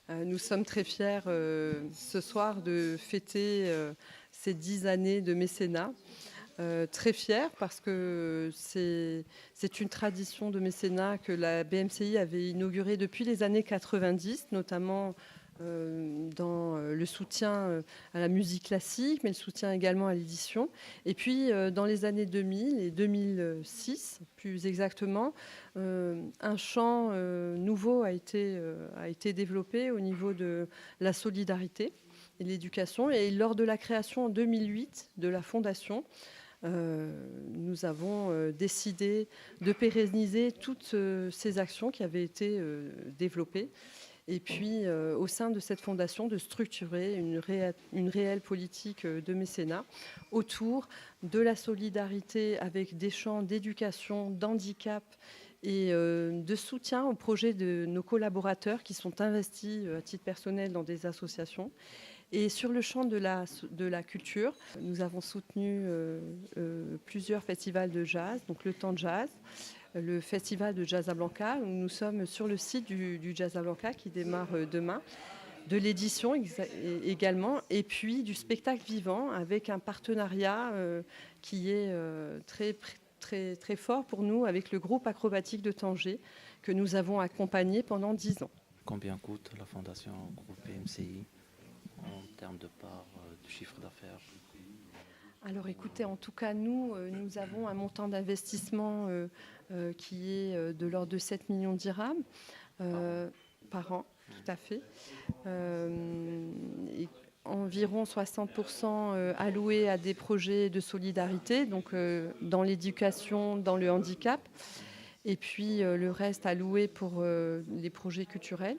Nous sommes très fiers ce soir de fêter ces 10 années de mécénat. Très fiers parce que c'est une tradition de mécénat que la BMCI avait inaugurée depuis les années 90, notamment dans le soutien à la musique classique, mais le soutien également à l'édition. Et puis, dans les années 2000 et 2006, plus exactement, un champ nouveau a été développé au niveau de la solidarité et de l'éducation. Et lors de la création en 2008 de la Fondation, nous avons décidé de pérenniser toutes ces actions qui avaient été développées et puis au sein de cette fondation de structurer une réelle politique de mécénat autour de la solidarité avec des champs d'éducation, d'handicap et de soutien aux projets de nos collaborateurs qui sont investis à titre personnel dans des associations. Et sur le champ de la culture, nous avons soutenu plusieurs festivals de jazz, donc le Temps de Jazz, le festival de Jazzablanca, où nous sommes sur le site du Jazzablanca qui démarre demain, de l'édition également, et puis du spectacle vivant avec un partenariat qui est très fort pour nous avec le groupe acrobatique de Tanger que nous avons accompagné pendant 10 ans. Combien coûte la fondation groupe PMCI en termes de part du chiffre d'affaires? Alors écoutez, en tout cas, nous avons un montant d'investissement qui est de l'ordre de 7 millions de dirhams par an, tout à fait. Et environ 60% alloués à des projets de solidarité, donc dans l'éducation, dans le handicap, et puis le reste alloué pour les projets culturels.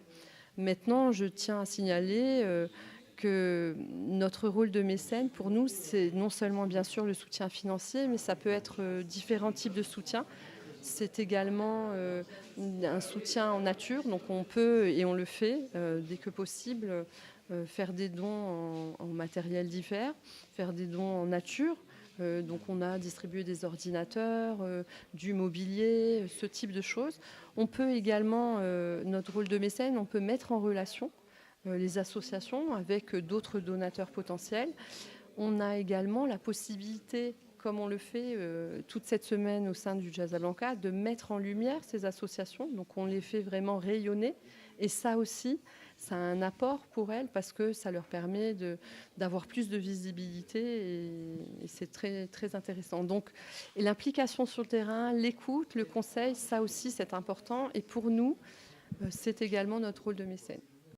Maintenant, je tiens à signaler que notre rôle de mécène, pour nous, c'est non seulement bien sûr le soutien financier, mais ça peut être différents types de soutien. C'est également un soutien en nature, donc on peut, et on le fait dès que possible, faire des dons en matériel divers, faire des dons en nature. Donc on a distribué des ordinateurs, du mobilier, ce type de choses. On peut également, notre rôle de mécène, on peut mettre en relation les associations avec d'autres donateurs potentiels. On a également la possibilité, comme on le fait toute cette semaine au sein du Jazzablanca, de mettre en lumière ces associations. Donc on les fait vraiment rayonner. Et ça aussi, ça a un apport pour elles parce que ça leur permet d'avoir plus de visibilité et c'est très, très intéressant. Donc l'implication sur le terrain, l'écoute, le conseil, ça aussi c'est important. Et pour nous, c'est également notre rôle de mécène.